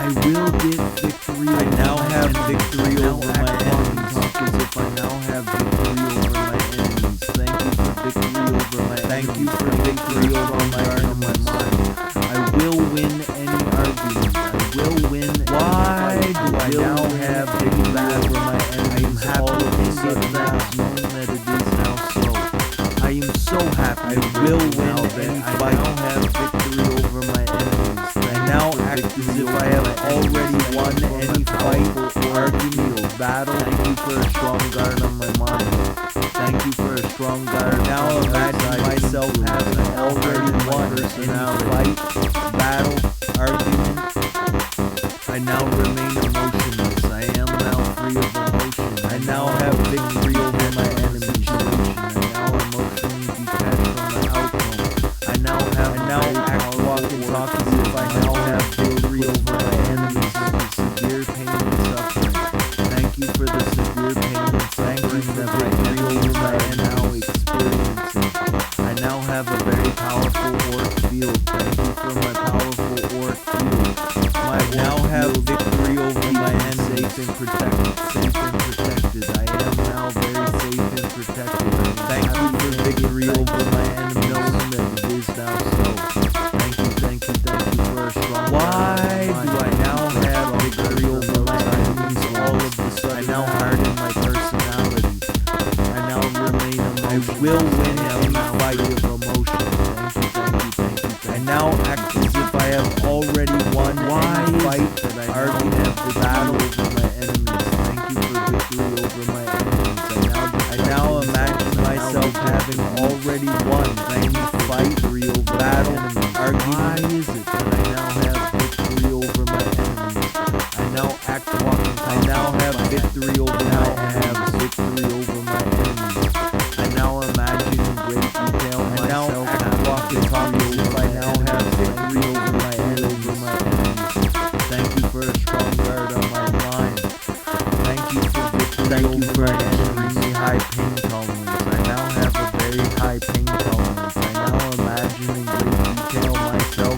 I will get victory. I now have victory over my enemies. Talk as if I now have victory over my enemies. Thank you for victory over my enemies. I will win any argument. I will win. Why do I now have victory over my enemies? I am happy to give thanks, knowing that it is now so. I am so happy. I will win any any fight. fight. I now have victory over my enemies. I now act as if I have already won any fight or argument. Battle. Thank you for a strong guard on my mind. Thank you for a strong guard. Now imagine myself having already won any fight, battle, argument. I now remain emotionless. I am now free of emotion. I now have victory over my enemies. I now emotionally detached from the outcome. I now act, walk, and talk as if I now have victory over my enemies. Severe pain and suffering. Thank you for the severe pain and suffering that my enemies are now experiencing. I now have a very powerful auric field. Thank you for my powerful auric field. I now have victory over my enemies. Safe and protected. Safe and protected. I am now very safe and protected. Thank you for victory over my enemies. Knowing that it is now so. Thank you for a strong. Why do I now have victory over my enemies all of a sudden? I now harden my personality. I now remain emotional. I will win any fight of emotion. Thank you. I now act as if I have already won any fight, argument, the battle over my enemies. Thank you for victory over my enemies. I now imagine myself having already won any fight, battle, argument. Why is it that I now have victory over my enemies? I now act walking. I now have victory over my enemies. Victory over my enemies. I now imagine in great detail I now myself act, walk, and talk as if I now have victory over my enemies. Thank you for a strong guard on my mind. Thank you for victory. Thank you for an extremely high pain tolerance. I now have a very high pain tolerance. I now imagine in great detail myself.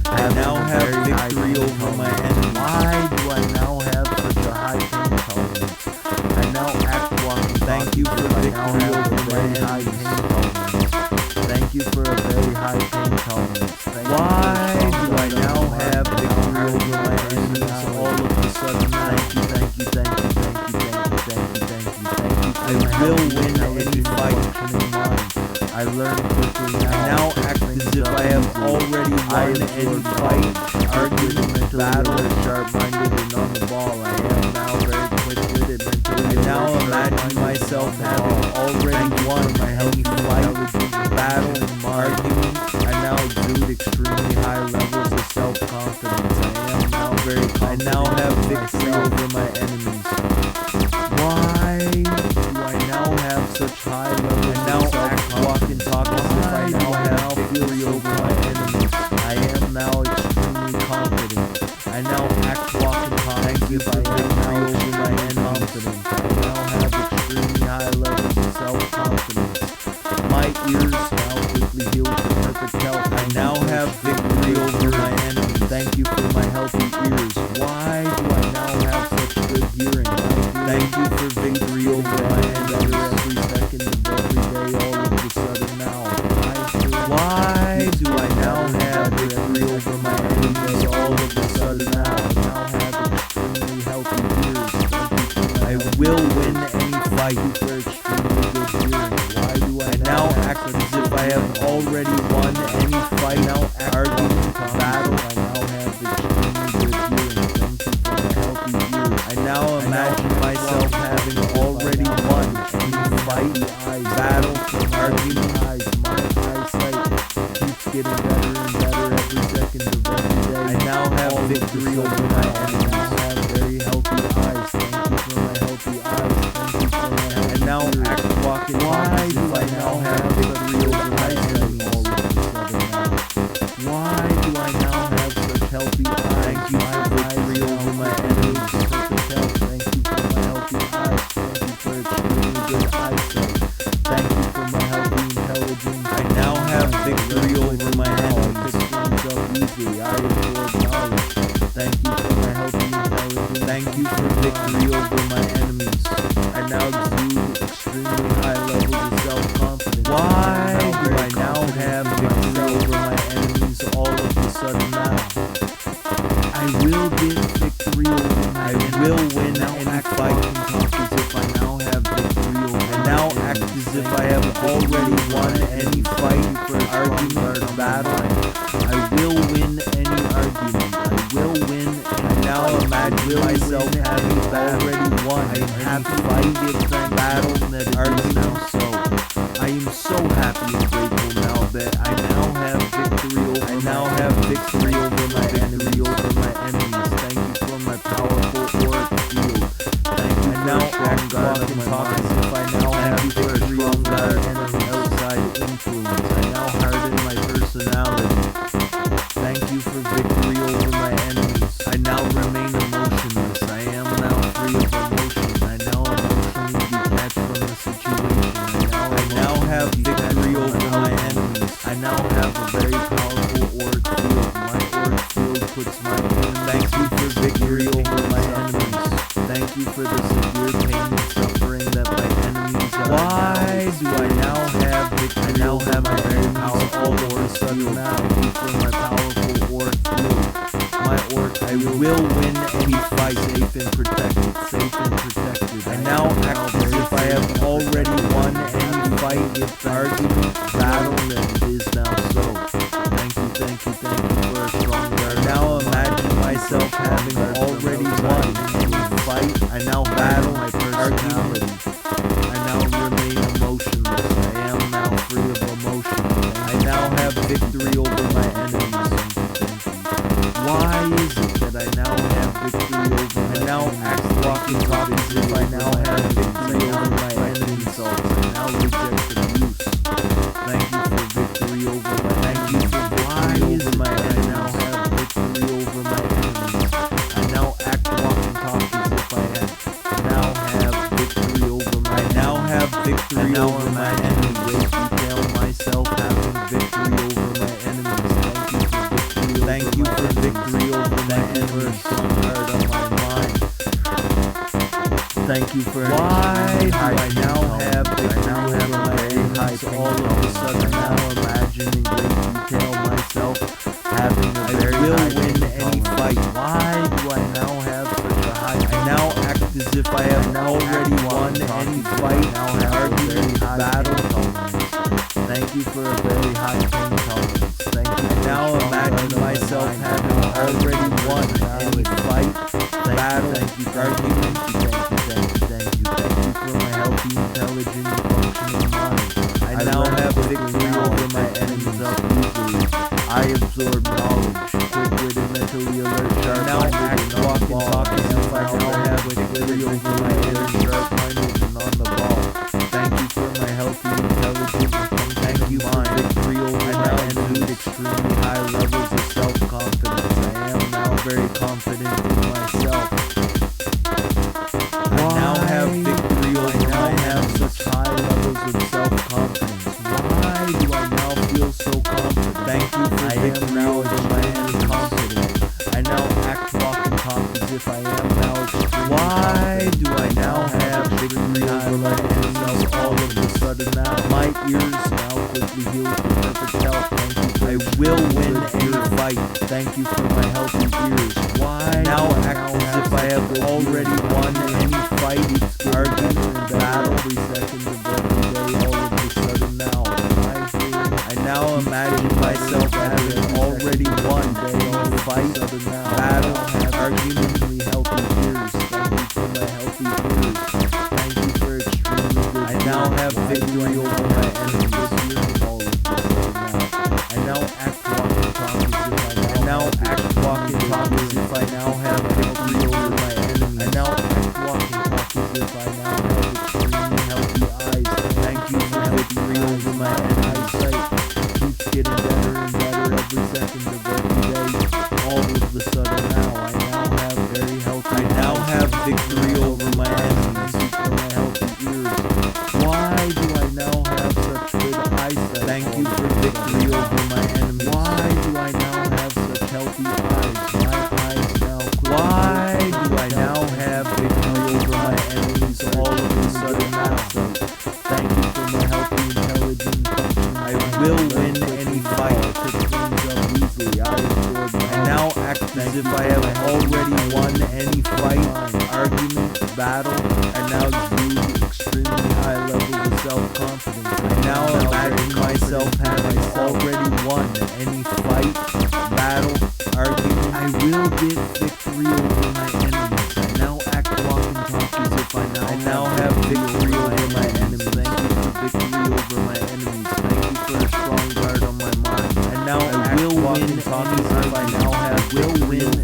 I now have victory over my enemies. Why do I now have such a high pain tolerance? I now act walking. Thank you for victory over my enemies. enemies. Thank you for a very high pain tolerance. Why do I now have victory over my enemies all of a sudden? Thank you. I will win any fight. I learn quickly now. I now act as if I have already won any fight, argument, battle. Sharp-minded and on the ball. I am now very quick-witted. I now imagine myself having already won any fight, battle, argument. I now exude extremely high levels of self-confidence. I am now very confident. I now have victory over my enemies. Why do I now have such high levels I now of act, self-confidence? walk, and talk as if I now have victory over my enemies. I am now extremely confident. I now act, walk, and talk as if I am now over my enemies. I now have extremely high levels of self-confidence. My ears now quickly heal to perfect health. I now have victory over my enemies. Thank you for my healthy ears. Why do I now have such good hearing? Thank you for victory over my enemies. Every second of every day, all of a sudden now. Why do I now have victory over my enemies all of a sudden now? I now have extremely healthy ears. I will win any fight. For extremely good hearing. Why do I now act as if I have already won any fight, argument, battle? I now have extremely good hearing. Thank you for my healthy ears. I now imagine myself having already won any fight, battle, argument. My eyesight keeps getting better and better every second of every day. I now have victory over my enemies. I now have very healthy eyes. Thank you for my healthy eyes. Thank you for my healthy I now ears. act, walk, and talk Why as do if I I now have victory over my enemies. all of a sudden now? Why do I now have such healthy eyes? Thank you for victory over my enemies. Thank you for my healthy eyes. Thank you for extremely good eyesight. Thank you for my healthy intelligence. I now have victory over my enemies. I pick things up easily. I absorb knowledge. Thank you for my Thank you for victory over my enemies. I now exude extremely high levels of self-confidence. Why do I now have victory over my enemies all of a sudden now? I will get victory over my enemies. I will win any fight and talk as if I now have victory over. I now act as if I have already won any fight for argument or battle. I will win any argument. I will win. I now imagine myself having already won. I am happy fight and battle that is now so. I am so happy and grateful now that I now have victory over. I now have victory over my enemy, over my enemies. Thank you for my powerful auric field. Thank you for now act, walk, and talk as if I now have victory over my enemy outside influence. I now harden my personality. Thank you for victory over my enemies. I now remain emotionless. I am now free of emotion. I now emotionally detach from the situation. I now have victory over my enemies. I now have a very powerful auric field. My auric field puts my enemies. Thank you for victory over my enemies. Thank you for the severe pain and suffering that my enemies are. Why do I now have victory? I now have a very powerful auric field. Thank you for my powerful auric field. My auric, I will win any fight, safe and protected, safe and protected. I now act as if I have already won any fight with argument, battle, and it is now so. Thank you for a strong guard. I now imagine myself having already won any fight. I now battle my personality. I now remain emotionless. I am now free of emotion. I now have victory over my enemies. Why is it that I now have victory over my now act, walk, and talk as if I now have victory over my enemies also? I now reject abuse. Thank you for victory over my enemies. Why is it that I now have victory over my enemies? I now act, walk, and talk as if I now have victory over my I now have victory over my enemies. Detail myself having victory over my enemies. Thank you for victory over my enemies. Heart on my mind. Thank you for why do I now have victory over my enemies all of a sudden now imagine in great detail myself having a very I will win any fight. Why do I now have such a high I now act as if I have already won any fight, argument, battle tolerance. Thank you for a very high pain tolerance. Thank you. I now imagine myself having already won any fight, battle, argument. Thank you for my healthy, intelligent, functioning mind. I now have victory over my enemies up easily. I absorb knowledge, quick-witted, mentally alert, sharp. Now act, walk, and talk as if I now have victory over my enemies, sharp-minded and on the ball. Thank you for my healthy, intelligent, thank you for victory over my enemies. Extremely high levels of self-confidence. I am now very confident in myself. I now have victory over my have such high levels of self-confidence. Why do I now feel so confident? Thank you for victory over my enemies. Confident. I now act, walk, and talk as if I am now extremely. Why do I now have victory over my enemies all of a sudden now? My ears now quickly heal to perfect health. Thank you. I will win any fight. Thank you for my healthy ears. Why now act as if I have already won any fight, argument, battle, every second of every day, all of a sudden now. I now imagine myself having already won any fight, battle, argument, healthy ears. Thank you for my healthy ears. Thank you for extremely good. I now have victory over my enemies. All of this now. I now act, walk, and talk as if I now act, walk, and talk as if I now have victory over my enemies. I now act, walk, and talk as if I now have extremely healthy eyes. Thank you for victory over my enemies' sight. Keeps getting better and better every second of every day. All of a sudden now, I now have very healthy. I now have victory over my enemies. For my healthy ears. Why do I now have such good eyesight? Thank you for victory over my enemies. Why do I now have such healthy eyes? My eyes now. Why do I now already won any fight, argument, battle, I now exude extremely high levels of self-confidence. I now imagine myself having already won any fight, battle, argument. I will get victory over my enemies. I now act, walk, and talk as if I now have victory over my enemies. Thank you for victory over my enemies. Thank you for a strong guard on my mind. And now I will win any fight. I now have will win any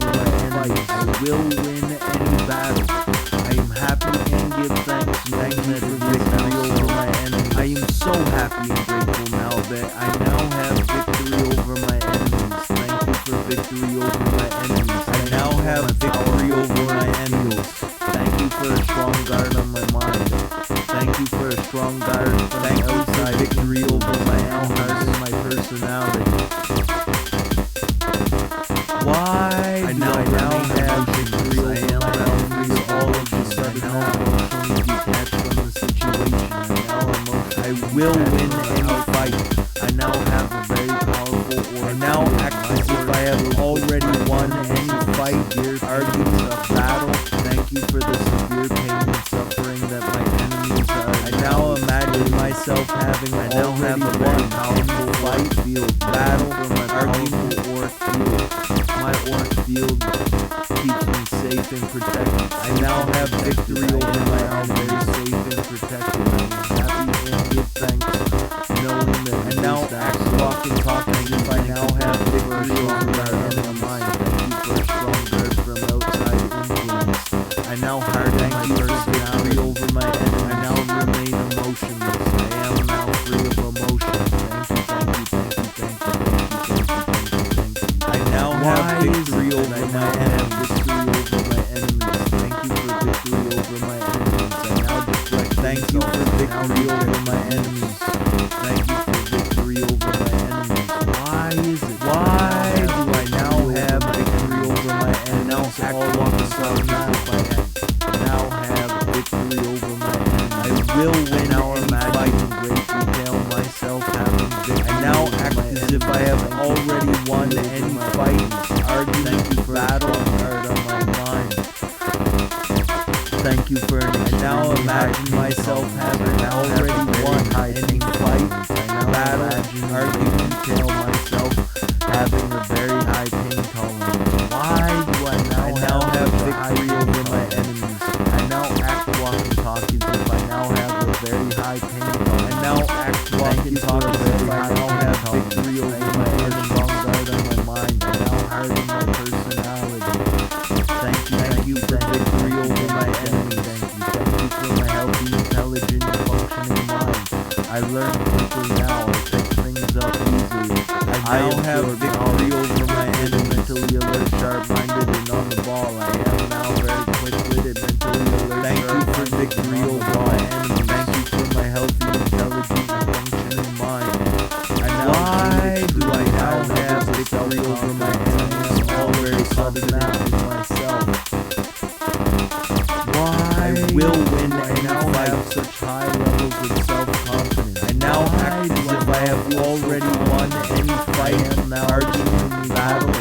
fight. I will win any battle. I am happy and give thanks. Thank you for victory over my enemies. I am so happy and grateful now that I now have victory over my enemies. Thank you for victory over my enemies. I now have victory over my enemies. Thank you for a strong guard on my mind. Thank you for a strong guard. Thank you for victory over my heart and my personality. Why I now have victory over my enemies? All of a sudden, now emotionally detached from the situation. I will win any fight. I now have a very powerful aura. I now act as if I have already won any fight, dear argument, battle. Thank you for the severe pain and suffering that my enemies are. I now imagine myself having already won powerful fight, field, battle, from my argument or field. My auric field keeps me safe and protected. I now have victory over my enemies, safe and protected. I am happy and give thanks, knowing that I now act, walk, and talk as if I now have victory over my enemy mind. Thank you for a strong guard from outside influence. I now harden my personality over my enemy. I now remain emotionless. I am now free of emotion. Thank you, thank you, thank you, thank you, thank you, thank you, thank you, thank you. I now have victory over my enemies. Victory over my enemies. Thank you for victory over my enemies. I now deflect. Thank you for victory over my enemies. Thank you for victory over my enemies. Why is it? Why do I now have victory over my enemies? Now act all of a sudden if I now have victory over my enemies. I will win our fight in great detail myself having victory. I now act as if I have already won any fight, argument, battle, guard on my mind. Thank you for I now imagine myself having already won any fight, battle, argument, tell myself having a very high pain tolerance. Why do I now have victory over my enemies? I now act, walk, and talk as if I now have a very high pain tolerance. I now act, walk, and talk as if I now have victory over my enemies. Strong guard on my mind. I now harden my personality. Thank you for victory over my enemies. Thank you for my healthy, intelligent, functioning mind. I learn quickly now. I pick things up easily. I now have victory over my enemy. Mentally alert, sharp-minded, and on the ball. I am now very quick-witted, mentally alert. Thank you for victory over my enemy. Thank you for my healthy, intelligent, and functioning mind. Why do I now have victory over my enemies? All very confident in myself. Why I will win and now have such high levels of self-confidence. I now act as if I have already won any fight, now argument, battle.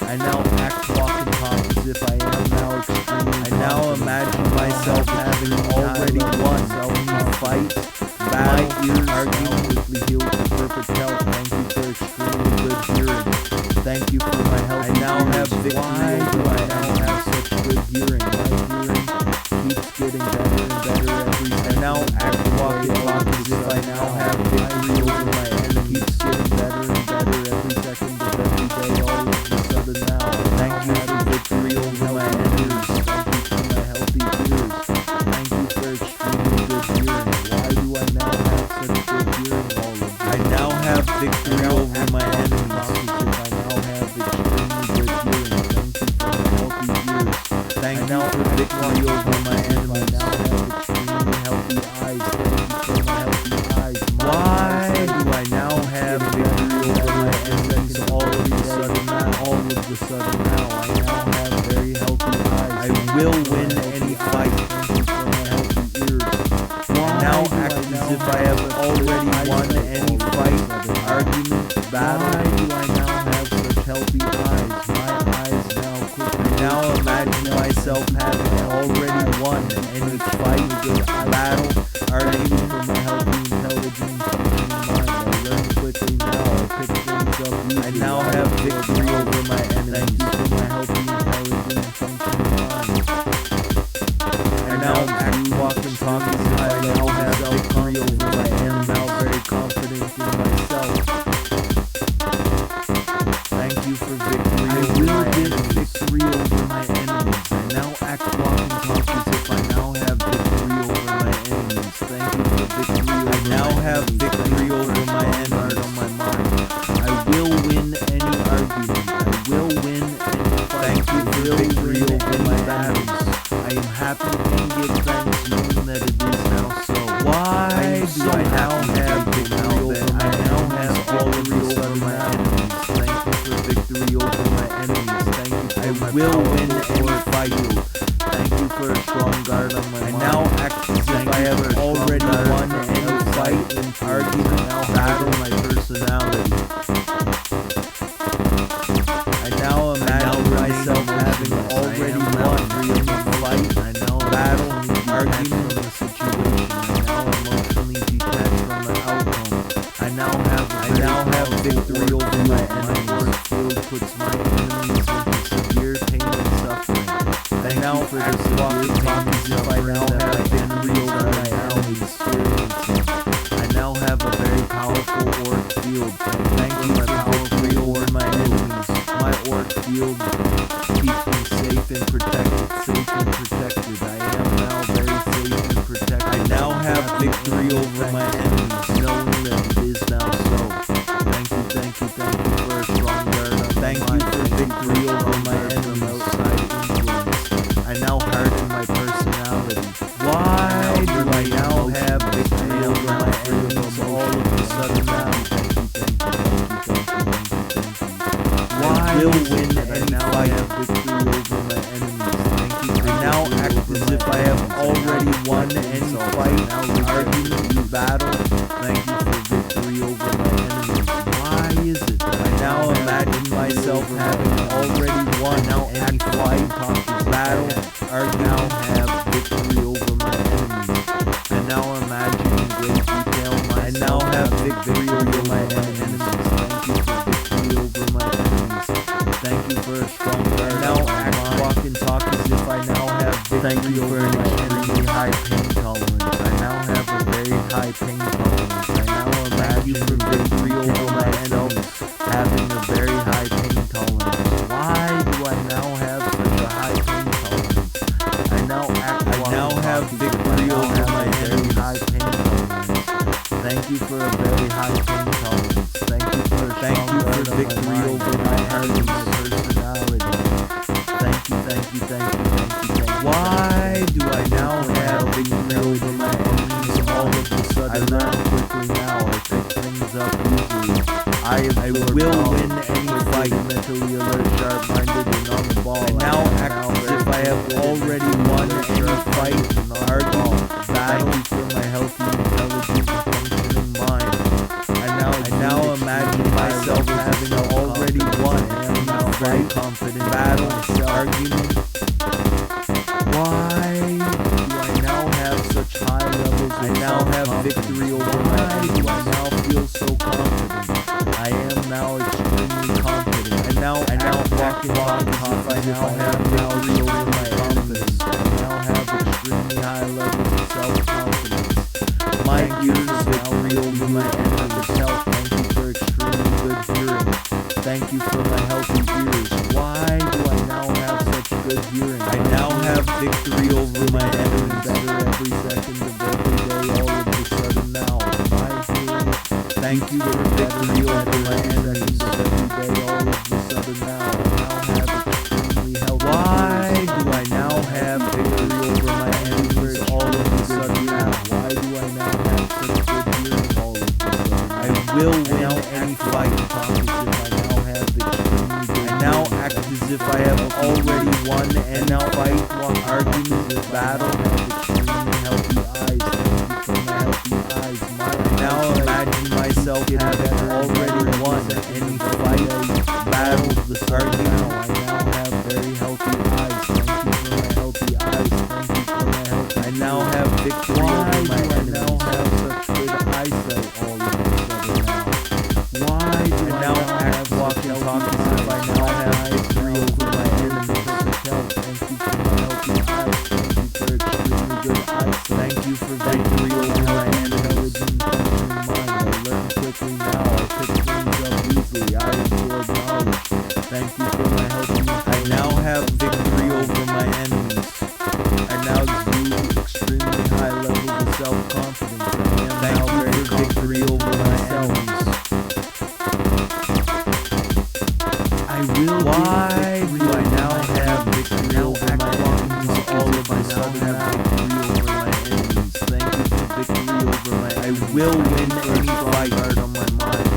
I now act, walk, and talk as if I am now extremely. I now imagine myself having already won any fight, battle, argument, quickly healed to perfect health. Thank you for extremely good hearing. Thank you for my health. I now have victory. Why do I now have such good hearing? My hearing keeps getting better and better every day. I now act, walk, and talk as if I now have victory over my enemy. Keeps getting better and better every second of every day. All of a sudden now, thank you for victory over my enemies. Thank you for my healthy ears. Thank you for extremely good hearing. Why do I now have such good hearing? All of this? I now have victory over my enemies. I now have extremely good hearing. Thank you for my healthy ears. Thank you for victory over my enemies. I now have extremely healthy eyes. Thank you for my healthy eyes. Why do I now have victory over my enemies? All of a sudden now, I now have very healthy eyes. I will win any fight. Thank you for my healthy ears. I now act as if I have already won any fight, argument, battle. Why do I now have such healthy eyes? My eyes now quickly now imagine myself having already won any fight, battle, argument for my healthy intelligence functioning mind. I learn quickly now, I pick things up easily. I now have victory over my enemies. Thank you for my healthy intelligence functioning mind. I now act, walk, and talk as if I now have victory over my enemies. Now very confident in myself. Thank you for victory. I will get victory over my enemies. I now act, walk, and talk as if I now have victory over my enemies. Thank you for victory. I now have victory over my enemies on my mind. I will win any argument. I will win any fight. Thank you for victory over my battles. I am happy and give thanks knowing that it is now so. Why do I now have victory over my enemies? I now have all of this over my enemies. Thank you for victory over my enemies. Thank you for I will win any fight. Thank you for a strong guard on my mind. I now act as if I have already won any fight and argument, now battle my personality. I now imagine myself having already won any fight, battle, argument, the situation. I now emotionally detached from the outcome. I now have victory over my enemies. My force field puts my enemies into severe pain and suffering. Thank you for this walking talk as if I now have victory over my enemies experiencing. I now have a very powerful auric field. Thank you for victory over my enemies. My auric field keeps me safe and protected. Safe and protected. I am now very safe and protected. I now have victory over my enemies, knowing that it is now so. Thank you for a strong guard. Thank you for victory over my enemies outside influence. I now harden my personality. Why do I now have victory over my enemies all of a sudden now? Thank you. I will win any fight. I have victory over my enemies. Thank you. I now act as if I have already won any fight, argument, battle. Thank you for victory over my enemies. Why is it that I now imagine myself having already won any fight, battle, argument, now have victory over my enemies? I now imagine in great detail I now have victory over my enemies. Thank you for victory over my enemies. Thank you for a strong guard. I now act, walk, and talk as if I now have victory over an extremely high pain tolerance. I now have a very high pain tolerance. I now imagine for victory over my enemies having a very high pain tolerance. Why do I now have such a high pain tolerance? I now have victory over my very high pain tolerance. Thank you for a very high pain tolerance. Thank you for victory over my heart and my personality. Thank you. Why do I now have victory over my enemies all of a sudden? I learn quickly now. I pick things up easily. I will win any fight. Mentally alert, sharp-minded, and on the ball. I now act as if I have already won any fight, argument, battle for my healthy intelligence and functioning mind. I now imagine myself having already won any fight, confident, battle, argument. Why do I now have such high levels? I now have victory over my enemies. I now feel so confident. I am now extremely confident. I now walk in confidence. I now have victory over my confidence. I now have extremely high levels of self-confidence. My ears victory over my enemies' health. Thank you for extremely good hearing. Thank you for my healthy ears. Why do I now have such good hearing? I now have victory over my enemies better every second of every day, all of a sudden now. My hearing. Thank you for victory over my enemies every day, all of a sudden now. I now have extremely healthy. Why do I now have victory over my enemies all of a sudden now? Why do I now have such good hearing all of a sudden? I will win any fight. As if I have already won any fight, argument, battle, have extremely healthy eyes. Thank you for my healthy eyes. I now imagine myself having already won any fight, battle, the argument. I now have very healthy eyes. victory over my enemies. Now have such good eyesight all of a sudden now? Why do I I now now act, have walk, such and healthy talk as if I eyes? now have Eyes victory now over for my enemies. perfect health. Thank you for my healthy eyes. Thank you for extremely good eyesight. Thank you for victory over my enemies. Intelligent functioning mind. I learn quickly now. I pick things up easily. I absorb knowledge. Thank you for my healthy I now have victory over my enemies. I now exude extremely high levels of self-confidence. I am Thank now you very for victory confident over in my myself. enemies. I will Why get victory do I over now my have enemies. victory Now over act my walking enemies? into All all of of a my sudden sudden now. victory over my enemies. Thank you for victory over my I enemies. will Thank win you for a any strong fight. guard on my mind.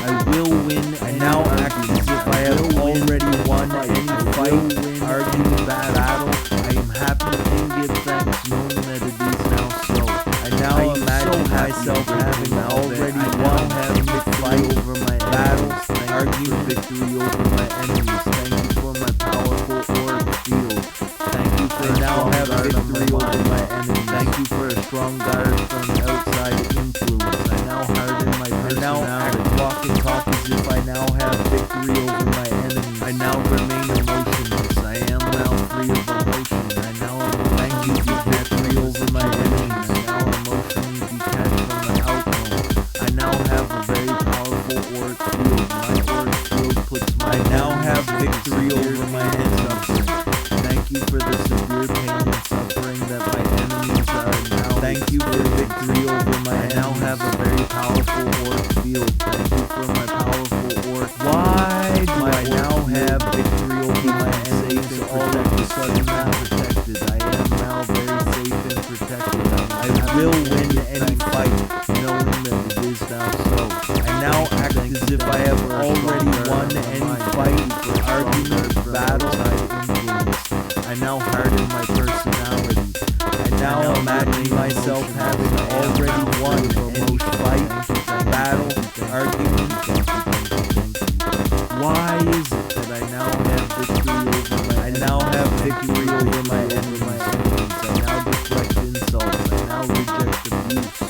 I will win I any now act argument. as if I have will win already any won fight. any I fight, will win argument, any battle. I am happy and give thanks knowing that it is now so. I now I am imagine so happy myself and having grateful now that already I won now have any victory fight, over my battle, enemies. Thank you for argument. victory over my enemies. Thank you for my powerful auric field. Thank you for I a now strong have guard on victory over mind. my enemies. Thank you for a strong guard from outside influence. I now harden my I now act, personality. walk, and talk as if I now have victory over my enemies. I now remain emotionless. I am now free of emotion. I now am Thank you for victory over my enemies. I now emotionally detached from the outcome. I now have a very powerful auric field. My auric field puts my I now enemies have in victory severe over my pain and enemies. suffering. Thank you for the severe pain and suffering that my enemies are now Thank you for experiencing. victory over my I now enemies. have a very powerful auric field. Thank you for my powerful auric field. Why do My I now auric have field victory over my keeps me enemies? safe and All of a protected, sudden safe now. and protected. I am now very safe and protected. I will win any fight. knowing that it is now so. I now act Thank as you, if I thank you have for a already strong won guard on my any mind. fight, Thank you for a strong argument, guard from battle. outside influence. I now harden my personality. I now imagine myself having already won any fight, battle, argument. Why is it that I now have victory over my I now have victory over my enemies? enemies. I now deflect insults. I now reject abuse.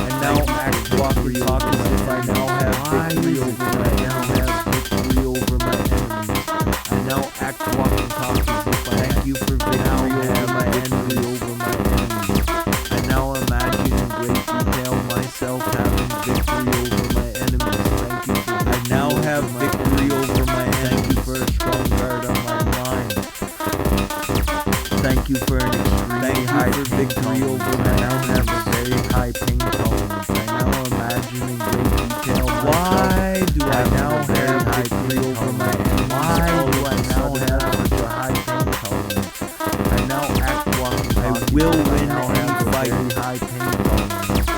I now act, walk, and talk as if I now have victory over my enemies. victory over my enemies. I now act, walk, and talk as if I Thank you for victory now over have my victory enemies. over my enemies. I now imagine in great detail myself having victory over my enemies. Thank you for I now have victory over my Thank you for enemies. a strong guard on my mind. Thank you for an extremely Thank you high for pain victory tolerance. over I my now have a enemies. very high pain tolerance. I now imagine in great detail myself Why do I having now a very have high victory pain over my tolerance. enemies? Why All do of I a now sudden have now. such a high pain tolerance? I now act, walk, and I talk as will if win I now any have a fight. very high pain tolerance.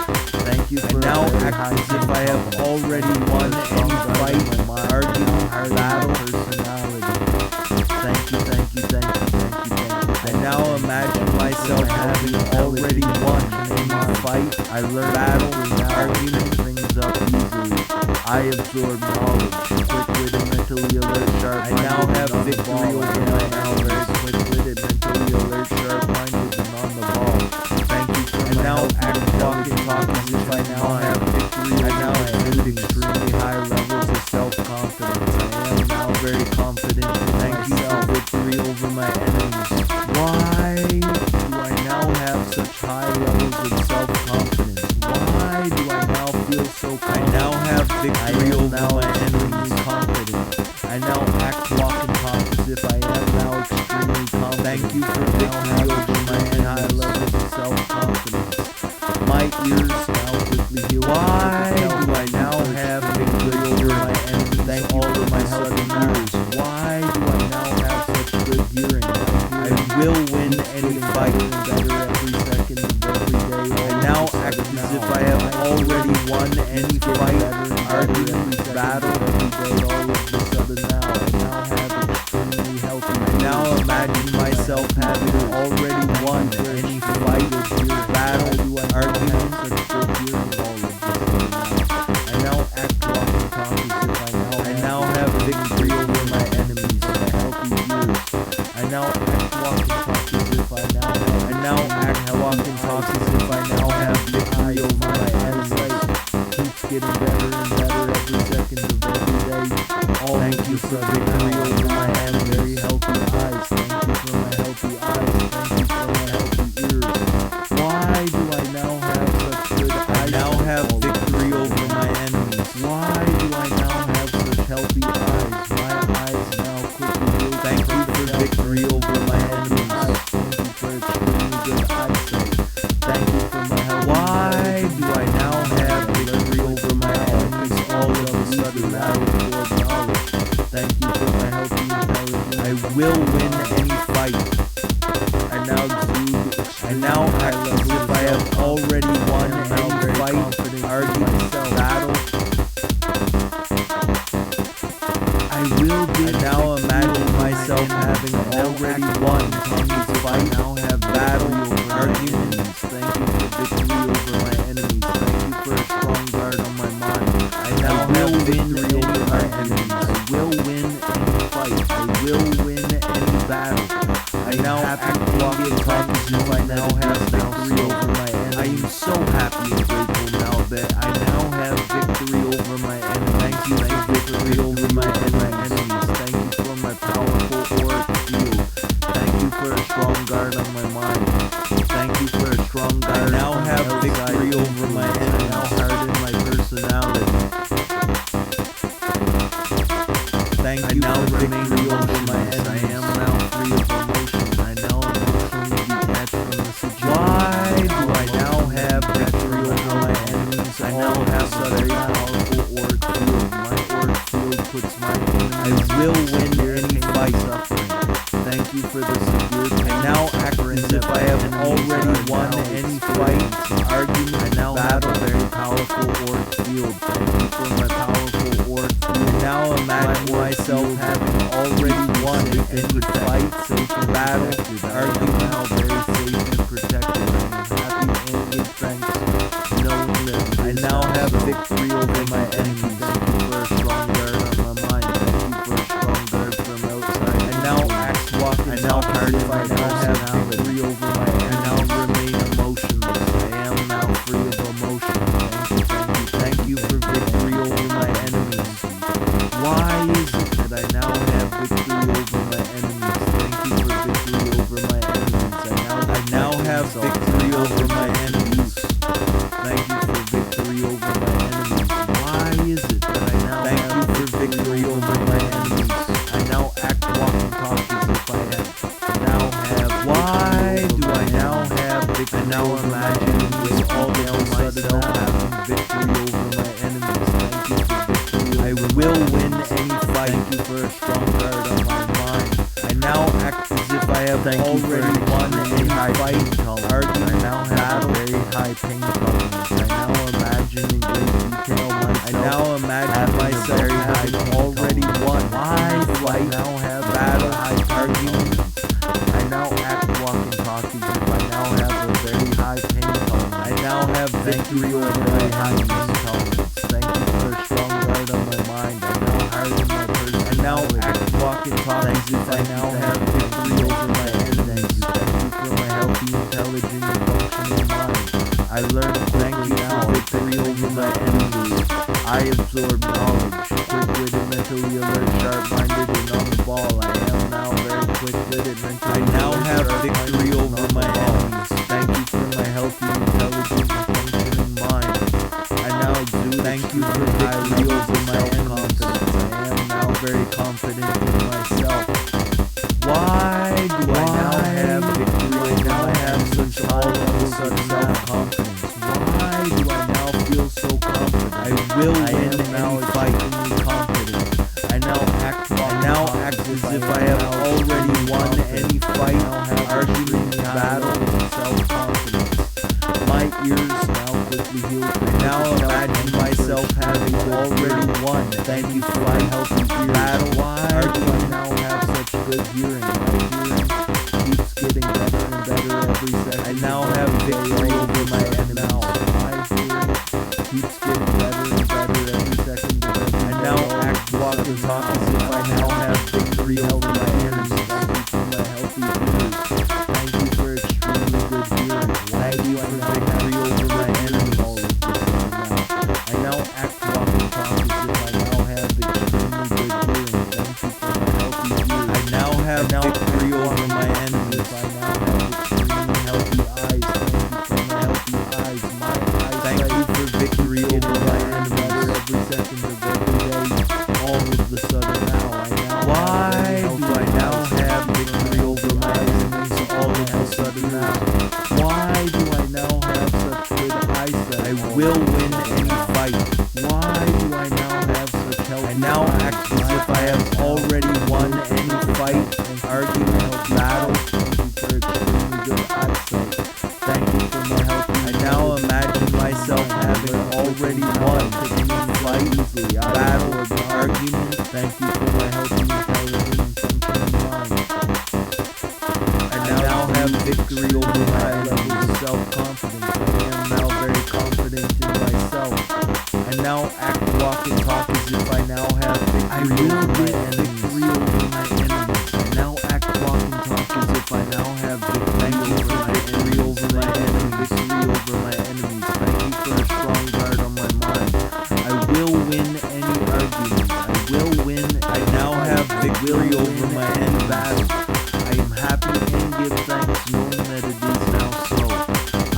Thank you I for now a very act high as if pain I have tolerance. already Thank you won for a strong any guard on fight, my mind. argument, Now harden my battle. personality. Thank you, thank you, thank you, thank you, thank you. I now imagine myself having already won any fight, I learn battle, quickly now, argument. pick things up easily. I absorb knowledge, quick-witted, mentally alert, sharp-minded. I now have and on the victory ball. over I am my now enemies. very quick-witted, mentally alert, sharp-minded, and on the ball. Thank you for I my now healthy, act, walk, and talk as if I now have victory I over now my exude enemies. extremely high levels of self-confidence. I am now very confident in Thank you for myself. victory over my enemies. Why do I now have such high levels of self-confidence? Why do I now feel so I confident? now have I victory am over now my extremely enemies. confident. I now act, walk, and talk as if I am now extremely confident. Thank you for I now victory have over my extremely high enemies. levels of self-confidence. My ears now quickly heal. Why do I now have victory over my enemies? Thank you all for of my a healthy sudden now. ears. Why do I now have such good hearing? I will win any fight. Better every second of every day. I now act as if I have already won any fight, argument, battle. every day. All of a sudden now, I now have extremely healthy. I now imagine myself having already won any fight, battle, argument. such good hearing all of a sudden now. I now act, walk, and talk as if I now have victory over my enemies. my healthy ears. I now act, walk, and talk as if I now have now act, walk, and talk as if I now have victory over my enemies. Keeps getting better and better every second of every day. Thank you for victory over my enemies. Very healthy eyes. Thank you for my healthy eyes. Thank you for my healthy ears. Why do I now have such good eyes? I now have victory over my enemies. Why do I now have such healthy eyes? My eyes now quickly heal. Thank you for victory over my enemies. Thank you for extremely good eyesight. Thank you for my health. Why do I now have victory over my enemies? All of a sudden now towards knowledge. Thank you for my healthy intelligence. I will win any fight. I now act as if I have already won any fight, argument, battle. I now imagine myself having already won any fight, battle, arguments. Thank you for victory over my enemies. Thank you for a strong guard on my mind. I now have victory over my enemies. I will win any fight. I will win any battle. I now act, walk, and talk as if I now have victory over my enemies. I am so happy and grateful now that I now have victory over my enemies. Thank you for victory over my enemies. Thank you for my powerful auric field. Thank you for a strong guard on my mind. Thank you for a strong guard. I now have victory over my enemies. I now harden my personality. Thank you for victory over my enemies. I am now free of emotions. I now emotionally detached from the situation. Why do I now have victory over my enemies? I now have such a powerful auric field. My auric field puts my enemies. I will win any fight suffering. Thank you for the severe pain. I now act as if I have already won any fight, argument, I now battle. Have a very powerful auric field. Thank you for my powerful auric field. I now imagine myself having already won any fight, battle, argument, now very safe and protected. I am happy and give thanks, knowing that I now have victory over my enemies. Thank you for a strong guard on my mind. Thank you for a strong guard from outside. I now act, walk, and talk as if I now have victory over my enemies. I now remain emotionless. I am now free of emotion. Thank you for victory over my enemies. Why is it that I now have victory over my enemies? Thank you for victory over my enemies. I now have victory over my enemies. Thank you for victory over my enemies. Why is it that I now thank you for victory over my enemies? I now act, walk, and talk as if I now have. Why do I now have victory? I now imagine this all down myself having victory over my enemies. Thank you for victory. I will win any fight. Thank you for a strong guard on my mind. I now act as if I have already won any fight, argument. I now have a very high pain tolerance. I now imagine in great detail myself. I now imagine myself having already won. I now have battle, argument. I now act, walk, and talk as if I now have a very high pain tolerance. I now have victory over my high pain tolerance. Thank you for a strong guard on my mind. I now harden my person. I now act, walk, and talk as if I now have victory over my enemies. Thank you for my healthy, intelligent, and functioning mind. I learn to thank you now victory over my enemies. I absorb knowledge, quick-witted, mentally alert, sharp-minded, and on the ball. I am now very quick-witted, mentally I now have victory over my enemies. Thank you for my healthy, intelligent, and functioning mind. I now exude thank you for victory over my enemies. I am now very confident in myself. Why do I now have victory? I now have such high levels of self-confidence. Why do I now feel so confident? I will win any fight. Confident. I now act as if I have already won any fight, argument, battle, and self-confidence. My ears now quickly heal. I now imagine myself having already won. Thank you for my healthy ears. Battle, argument. I now have such good hearing. My hearing keeps getting better and better every second. I now have victory over my enemies. My hearing keeps getting better and better every second. I now act, walk, and talk as if I now have victory over my enemies. Thank you for my healthy ears. Thank you for extremely good I now have extremely healthy eyes. Thank you for my healthy eyes. My eyesight. Thank you for victory over my enemies. Every second of every day. All of the sudden now, why do I now have victory over my enemies? All of the sudden now. Why do I now have such good eyesight? I will win any fight. Why do I now have such healthy I now act as if I have already won any fight and argument, battle. Thank you for extremely good eyesight. Thank you for my healthy I now imagine myself having already won any fight, battle, or argument. Thank you for my healthy intelligence and functioning mind. I now have victory over my enemies. Self-confidence. I am now very confident in myself. I now act, walk, and talk as if I now have victory over my enemies. I now act, walk, and talk as if I now have victory over my enemies. Victory over my enemies. Thank you for a strong guard on my mind. I will win any argument. I will win. I now have victory over my enemy battle. I am happy and give thanks knowing that it is now so.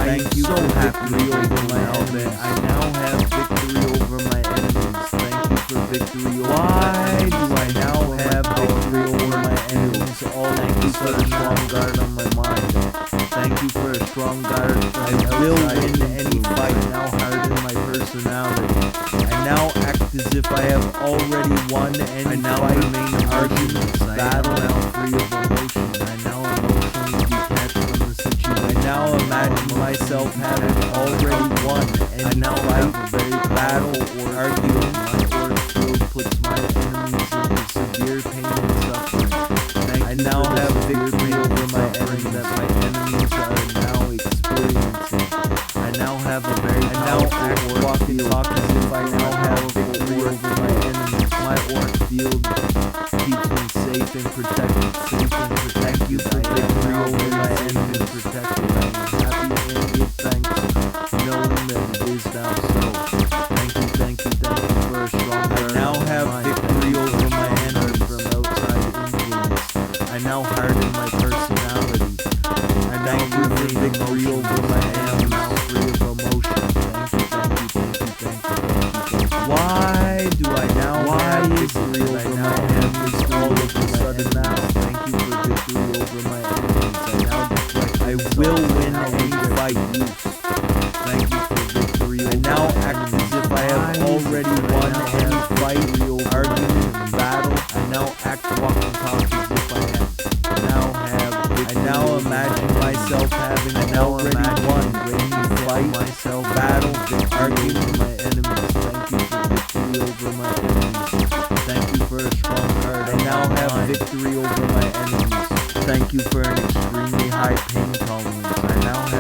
I am so happy over my enemy. I now have victory over my enemies. Thank you for victory over why do I now have victory over my enemies? All thank you for a strong guard on my mind. Thank you for a strong guard. I will win any fight. Now harden my personality. I now act as if I have already won any fight, arguments, battle, now free of emotion. I now emotionally detached from the situation. I now imagine myself having already won any fight, battle, or argument. My aura field puts my enemies into severe pain and suffering. I now have victory over my enemy that my enemies are now experiencing. I now have a very powerful walk and talk as if I now have victory over my enemies. My aura field keeps me safe and protected. Thank you for victory over my enemies. Protected. I am happy and give thanks, knowing that it is now so. Thank you for a strong guard. I now have victory over my enemies from outside influence. I now harden my personality. I now give victory over my enemy, now free of emotion. Thank you. Why do I now have victory over my enemies all of a sudden now? Thank you for victory over my enemies. I now deflect. I will win any fight. Thank you for victory. I now act as if I have already won any fight, argument, battle. I now act, walk, and talk as if I have. I now imagine myself having already won any fight, myself, battle, argument, my enemies. Thank you for victory over my enemies. Thank you for a strong guard. I now have victory over my enemies. Thank you for an extremely high pain tolerance. I now have